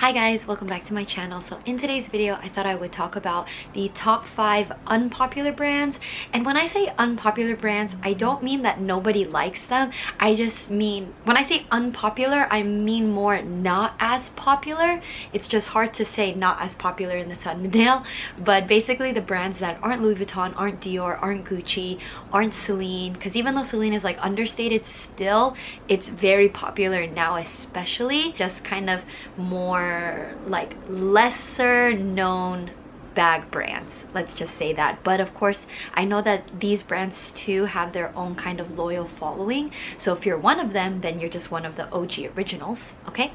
Hi guys, welcome back to my channel. So in today's video I thought I would talk about the top 5 unpopular brands. And when I say unpopular brands, I don't mean that nobody likes them. I just mean, when I say unpopular, I mean more not as popular. It's just hard to say not as popular in the thumbnail, but basically the brands that aren't Louis Vuitton, aren't Dior, aren't Gucci, aren't Celine, because even though Celine is like understated, still it's very popular now, especially just kind of more like lesser known bag brands, let's just say that. But of course I know that these brands too have their own kind of loyal following, so if you're one of them, then you're just one of the OG originals. Okay,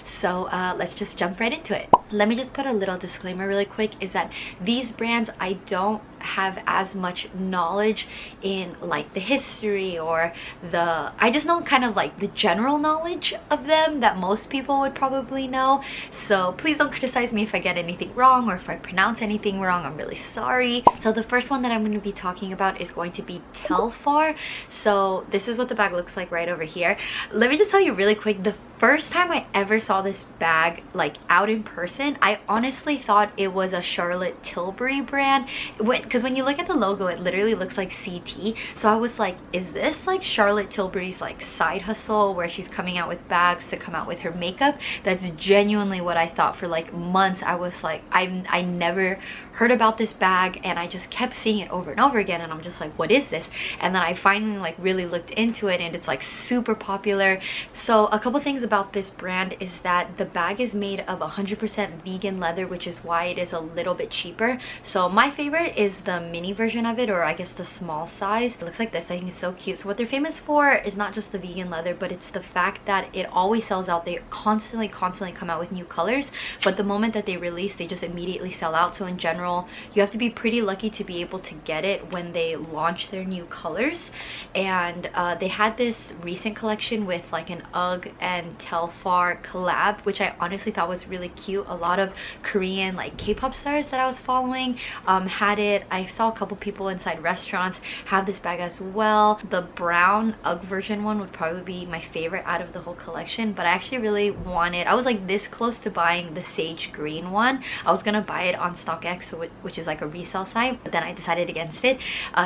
so let's just jump right into it. Let me just put a little disclaimer really quick, is that these brands I don't have as much knowledge in, like the history or I just know kind of like the general knowledge of them that most people would probably know. So please don't criticize me if I get anything wrong or if I pronounce anything wrong. I'm really sorry. So the first one that I'm going to be talking about is going to be Telfar. So this is what the bag looks like right over here. Let me just tell you really quick, the first time I ever saw this bag like out in person, I honestly thought it was a Charlotte Tilbury brand, because when you look at the logo it literally looks like CT. So I was like, is this like Charlotte Tilbury's like side hustle where she's coming out with bags to come out with her makeup? That's genuinely what I thought for like months. I was like, I never heard about this bag and I just kept seeing it over and over again, and I'm just like, what is this? And then I finally like really looked into it and it's like super popular. So a couple things about this brand is that the bag is made of 100% vegan leather, which is why it is a little bit cheaper. So my favorite is the mini version of it, or I guess the small size. It looks like this. I think it's so cute. So what they're famous for is not just the vegan leather, but it's the fact that it always sells out. They constantly come out with new colors, but the moment that they release, they just immediately sell out. So in general, you have to be pretty lucky to be able to get it when they launch their new colors. And they had this recent collection with like an UGG and Telfar collab, which I honestly thought was really cute. A lot of Korean like K-pop stars that I was following had it. I saw a couple people inside restaurants have this bag as well. The brown UGG version one would probably be my favorite out of the whole collection, but I actually really wanted, I was like this close to buying the sage green one. I was gonna buy it on StockX, which is like a resale site, but then I decided against it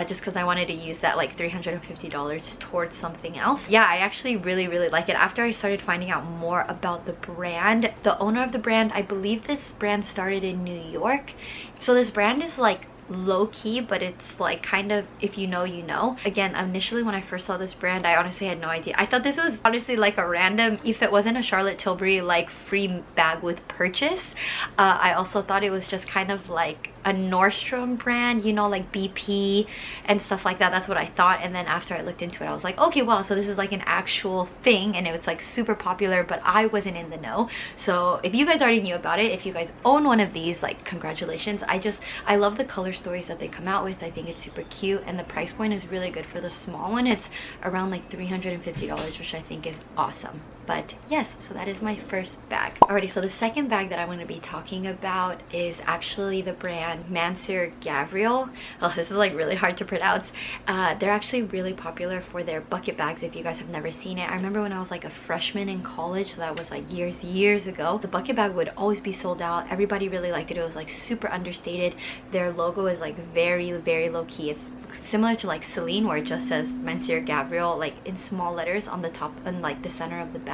just because I wanted to use that like $350 towards something else. Yeah, I actually really like it. After I started finding out more about the brand, the owner of the brand, I believe this brand started in New York. So this brand is like low-key, but it's like kind of, if you know, you know. Again, initially when I first saw this brand, I honestly had no idea. I thought this was honestly like a random, if it wasn't a Charlotte Tilbury like free bag with purchase, I also thought it was just kind of like a Nordstrom brand, you know, like BP and stuff like that. That's what I thought. And then after I looked into it, I was like, okay, wow, so this is like an actual thing, and it was like super popular, but I wasn't in the know. So if you guys already knew about it, if you guys own one of these, like congratulations. I love the color stories that they come out with. I think it's super cute, and the price point is really good for the small one. It's around like $350, which I think is awesome. But yes, so that is my first bag. Alrighty, so the second bag that I'm going to be talking about is actually the brand Mansur Gavriel. Oh, this is like really hard to pronounce. They're actually really popular for their bucket bags, if you guys have never seen it. I remember when I was like a freshman in college, so that was like years ago, the bucket bag would always be sold out. Everybody really liked it. It was like super understated. Their logo is like very low-key. It's similar to like Celine, where it just says Mansur Gavriel like in small letters on the top and like the center of the bag.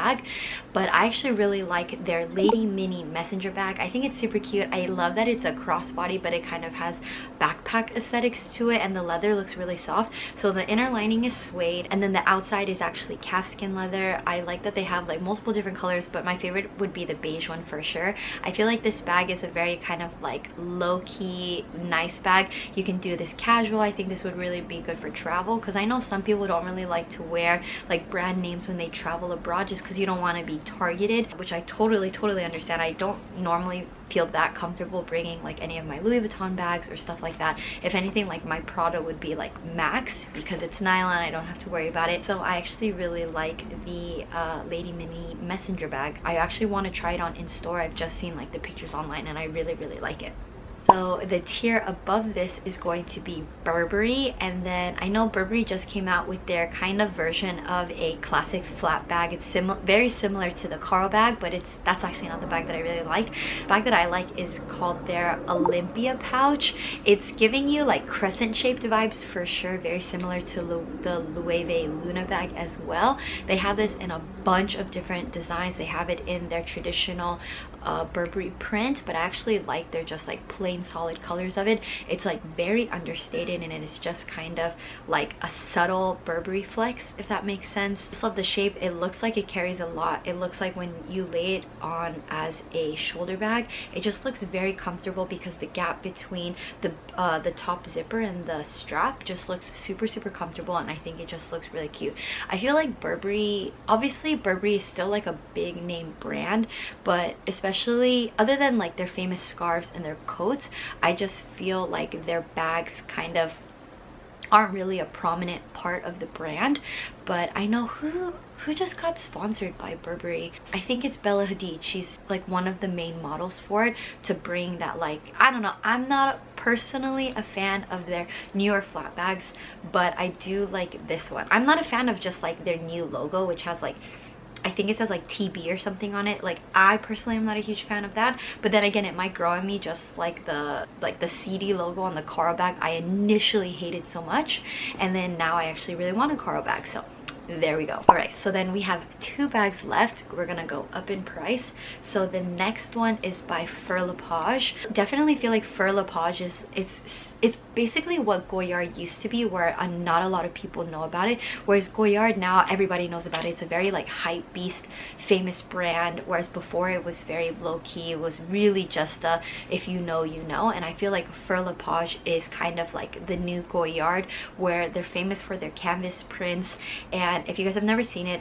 But I actually really like their lady mini messenger bag. I think it's super cute. I love that it's a crossbody, but it kind of has backpack aesthetics to it, and the leather looks really soft. So the inner lining is suede, and then the outside is actually calfskin leather. I like that they have like multiple different colors, but my favorite would be the beige one for sure. I feel like this bag is a very kind of like low-key nice bag. You can do this casual. I think this would really be good for travel, because I know some people don't really like to wear like brand names when they travel abroad, just because you don't want to be targeted, which I totally understand. I don't normally feel that comfortable bringing like any of my Louis Vuitton bags or stuff like that. If anything, like my Prada would be like max, because it's nylon, I don't have to worry about it. So I actually really like the lady mini messenger bag. I actually want to try it on in store. I've just seen like the pictures online and I really like it. So the tier above this is going to be Burberry, and then I know Burberry just came out with their kind of version of a classic flat bag. It's very similar to the Carl bag, but that's actually not the bag that I really like. The bag that I like is called their Olympia pouch. It's giving you like crescent shaped vibes for sure, very similar to the Loewe Luna bag as well. They have this in a bunch of different designs. They have it in their traditional Burberry print, but I actually like their just like plain solid colors of it. It's like very understated, and it's just kind of like a subtle Burberry flex, if that makes sense. Just love the shape. It looks like it carries a lot. It looks like when you lay it on as a shoulder bag, it just looks very comfortable because the gap between the top zipper and the strap just looks super comfortable, and I think it just looks really cute. I feel like Burberry, obviously Burberry is still like a big name brand, but especially other than like their famous scarves and their coats, I just feel like their bags kind of aren't really a prominent part of the brand. But I know who just got sponsored by Burberry. I think it's Bella Hadid. She's like one of the main models for it, to bring that, like, I don't know, I'm not personally a fan of their newer flat bags, but I do like this one. I'm not a fan of just like their new logo, which has like, I think it says like TB or something on it. Like, I personally am not a huge fan of that, but then again, it might grow on me, just like the CD logo on the Carl bag. I initially hated so much, and then now I actually really want a Carl bag, so there we go. All right, so then we have 2 bags left. We're gonna go up in price. So the next one is by Fur La Page. Definitely feel like Fur La Page is it's basically what Goyard used to be, where not a lot of people know about it, whereas Goyard now everybody knows about it. It's a very like hype beast famous brand, whereas before it was very low-key. It was really just a if you know you know. And I feel like Fur La Page is kind of like the new Goyard, where they're famous for their canvas prints. And if you guys have never seen it,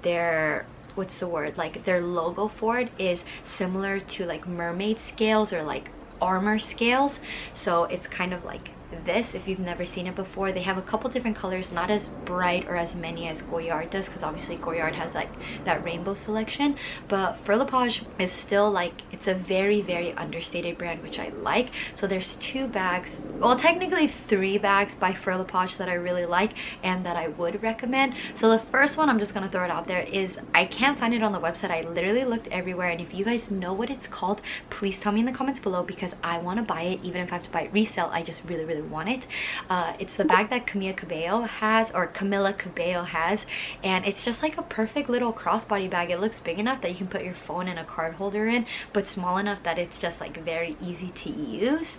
their what's the word, like their logo for it is similar to like mermaid scales or like armor scales. So it's kind of like this, if you've never seen it before. They have a couple different colors, not as bright or as many as Goyard does, because obviously Goyard has like that rainbow selection, but Fur La Page is still like, it's a very understated brand, which I like. So there's 2 bags, well technically 3 bags by Fur La Page that I really like and that I would recommend. So the first one, I'm just gonna throw it out there, is I can't find it on the website. I literally looked everywhere, and if you guys know what it's called, please tell me in the comments below, because I want to buy it. Even if I have to buy it resale, I just really want it. It's the bag that Camila Cabello has, and it's just like a perfect little crossbody bag. It looks big enough that you can put your phone and a card holder in, but small enough that it's just like very easy to use.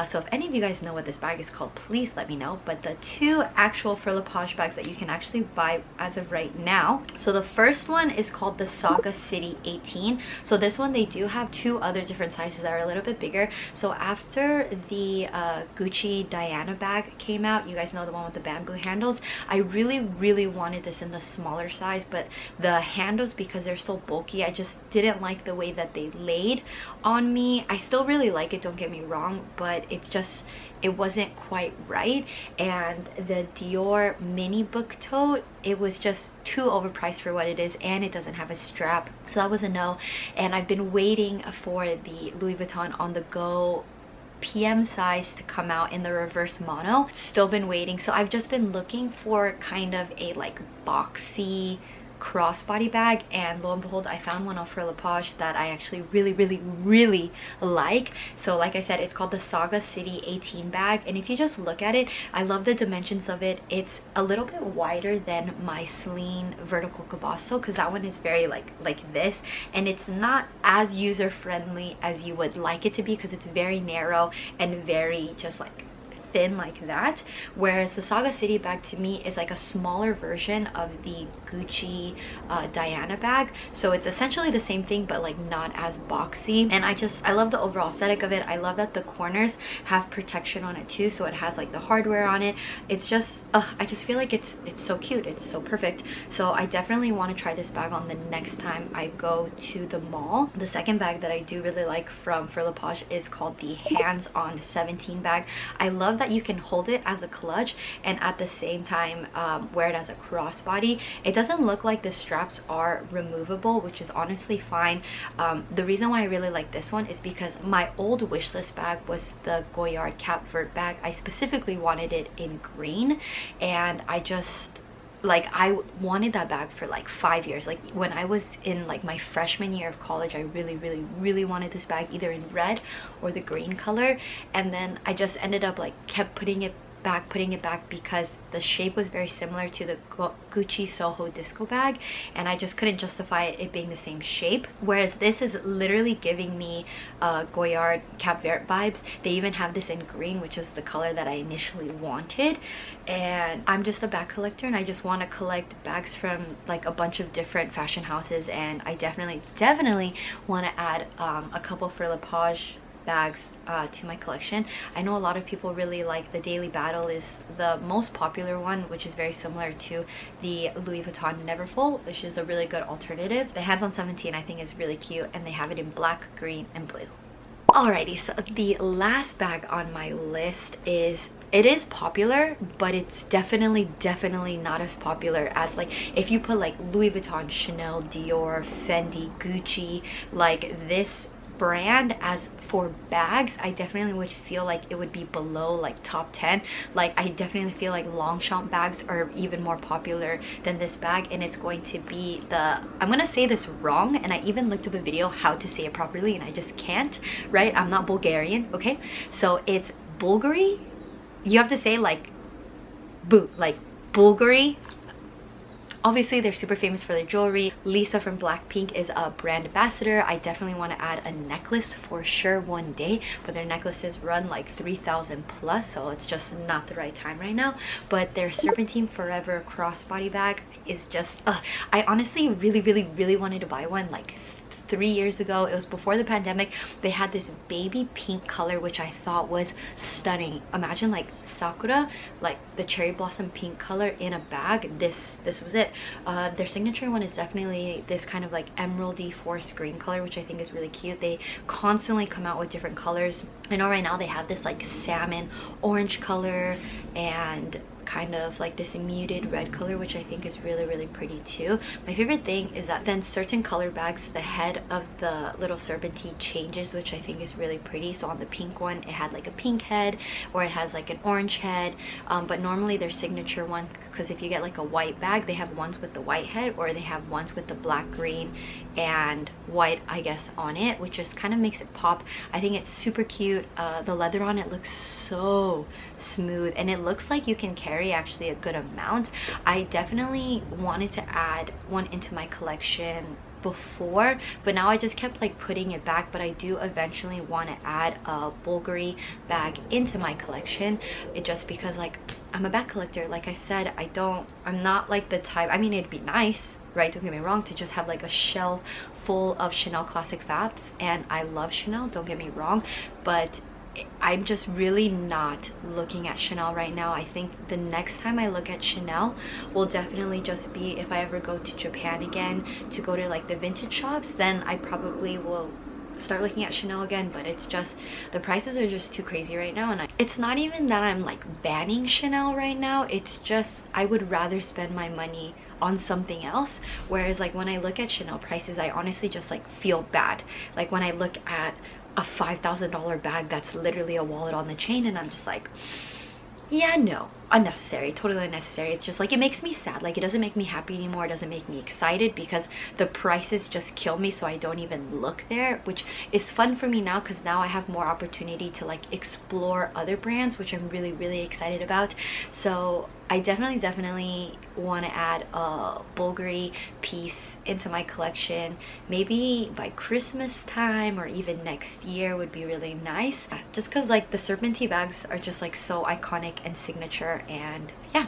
So if any of you guys know what this bag is called, please let me know. But the 2 actual Fur La Page bags that you can actually buy as of right now, so the first one is called the Saga City 18. So this one, they do have 2 other different sizes that are a little bit bigger. So after the Gucci Diana bag came out, you guys know, the one with the bamboo handles, I really wanted this in the smaller size, but the handles, because they're so bulky, I just didn't like the way that they laid on me. I still really like it, don't get me wrong, but it's just, it wasn't quite right. And the Dior mini book tote, it was just too overpriced for what it is, and it doesn't have a strap, so that was a no. And I've been waiting for the Louis Vuitton On The Go PM size to come out in the reverse mono. Still been waiting, so I've just been looking for kind of a like boxy crossbody bag, and lo and behold, I found one off Fur La Page that I actually really like. So like I said, it's called the Saga City 18 bag, and if you just look at it, I love the dimensions of it. It's a little bit wider than my Celine vertical Cabasso, because that one is very like this, and it's not as user friendly as you would like it to be, because it's very narrow and very just like thin like that, whereas the Saga City bag to me is like a smaller version of the Gucci Diana bag. So it's essentially the same thing, but like not as boxy, and I love the overall aesthetic of it. I love that the corners have protection on it too, so it has like the hardware on it. It's just I just feel like it's so cute, it's so perfect. So I definitely want to try this bag on the next time I go to the mall. The second bag that I do really like from Fur La Page is called the Hands On 17 bag. I love that you can hold it as a clutch and at the same time wear it as a crossbody. It doesn't look like the straps are removable, which is honestly fine. The reason why I really like this one is because my old wishlist bag was the Goyard Cap Vert bag. I specifically wanted it in green, and I just like I wanted that bag for like 5 years. Like when I was in like my freshman year of college, I really wanted this bag either in red or the green color, and then I just ended up like kept putting it back because the shape was very similar to the Gucci Soho disco bag, and I just couldn't justify it being the same shape. Whereas this is literally giving me Goyard Cap Vert vibes. They even have this in green, which is the color that I initially wanted. And I'm just a bag collector, and I just want to collect bags from like a bunch of different fashion houses, and I definitely want to add a couple for La Page bags to my collection. I know a lot of people really like the Daily Battle is the most popular one, which is very similar to the Louis Vuitton Neverfull, which is a really good alternative. The Hands on 17 I think is really cute, and they have it in black, green, and blue. Alrighty, so the last bag on my list is, it is popular, but it's definitely not as popular as like if you put like Louis Vuitton, Chanel, Dior, Fendi, Gucci, like this brand as for bags, I definitely would feel like it would be below like top 10. Like I definitely feel like Longchamp bags are even more popular than this bag, and it's going to be the, I'm gonna say this wrong, and I even looked up a video how to say it properly and I just can't, right? I'm not Bulgarian, okay? So it's Bvlgari. You have to say like Bvlgari. Obviously, they're super famous for their jewelry. Lisa from Blackpink is a brand ambassador. I definitely want to add a necklace for sure one day, but their necklaces run like 3,000 plus, so it's just not the right time right now. But their Serpentine Forever crossbody bag is just, I honestly really wanted to buy one like 3 years ago. It was before the pandemic. They had this baby pink color, which I thought was stunning. Imagine like sakura, like the cherry blossom pink color in a bag. This was it. Their signature one is definitely this kind of like emeraldy forest green color, which I think is really cute. They constantly come out with different colors. I know right now they have this like salmon orange color and kind of like this muted red color, which I think is really pretty too. My favorite thing is that then certain color bags, the head of the little serpentine changes, which I think is really pretty. So on the pink one, it had like a pink head, or it has like an orange head, but normally their signature one, because if you get like a white bag, they have ones with the white head, or they have ones with the black, green, and white, I guess, on it, which just kind of makes it pop. I think it's super cute. The leather on it looks so smooth, and it looks like you can carry actually a good amount. I definitely wanted to add one into my collection before, but now I just kept like putting it back. But I do eventually want to add a Bvlgari bag into my collection, just because like I'm a bag collector. Like I said, I'm not like the type, I mean, it'd be nice, right, don't get me wrong, to just have like a shelf full of Chanel classic fabs, and I love Chanel, don't get me wrong, but I'm just really not looking at Chanel right now. I think the next time I look at Chanel will definitely just be if I ever go to Japan again to go to like the vintage shops, then I probably will start looking at Chanel again. But it's just, the prices are just too crazy right now, and it's not even that I'm like banning Chanel right now, it's just I would rather spend my money on something else. Whereas like when I look at Chanel prices, I honestly just like feel bad. Like when I look at a $5,000 bag that's literally a wallet on the chain, and I'm just like, yeah, no, unnecessary, totally unnecessary. It's just like, it makes me sad. Like it doesn't make me happy anymore, it doesn't make me excited, because the prices just kill me, so I don't even look there, which is fun for me now because now I have more opportunity to like explore other brands, which I'm really excited about. So I definitely want to add a Bvlgari piece into my collection. Maybe by Christmas time or even next year would be really nice, just because like the Serpenti bags are just like so iconic and signature, and yeah.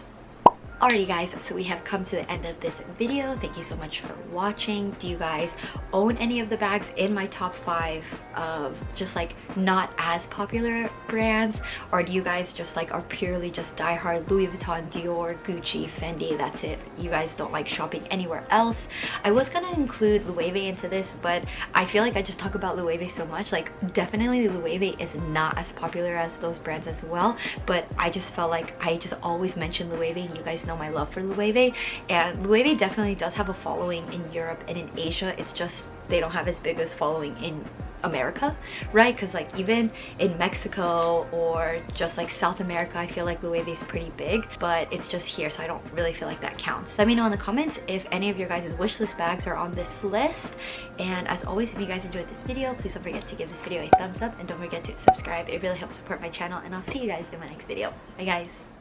Alrighty guys, so we have come to the end of this video. Thank you so much for watching. Do you guys own any of the bags in my top 5 of just like not as popular brands, or do you guys just like are purely just diehard Louis Vuitton, Dior, Gucci, Fendi, that's it? You guys don't like shopping anywhere else? I was gonna include Loewe into this, but I feel like I just talk about Loewe so much. Like definitely Loewe is not as popular as those brands as well, but I just felt like I just always mention Loewe. You guys know my love for Loewe, and Loewe definitely does have a following in Europe and in Asia. It's just they don't have as big as following in America, right? Because like even in Mexico or just like South America, I feel like Loewe is pretty big, but it's just here, so I don't really feel like that counts. Let me know in the comments if any of your guys' wishlist bags are on this list, and as always, if you guys enjoyed this video, please don't forget to give this video a thumbs up and don't forget to subscribe. It really helps support my channel, and I'll see you guys in my next video. Bye guys.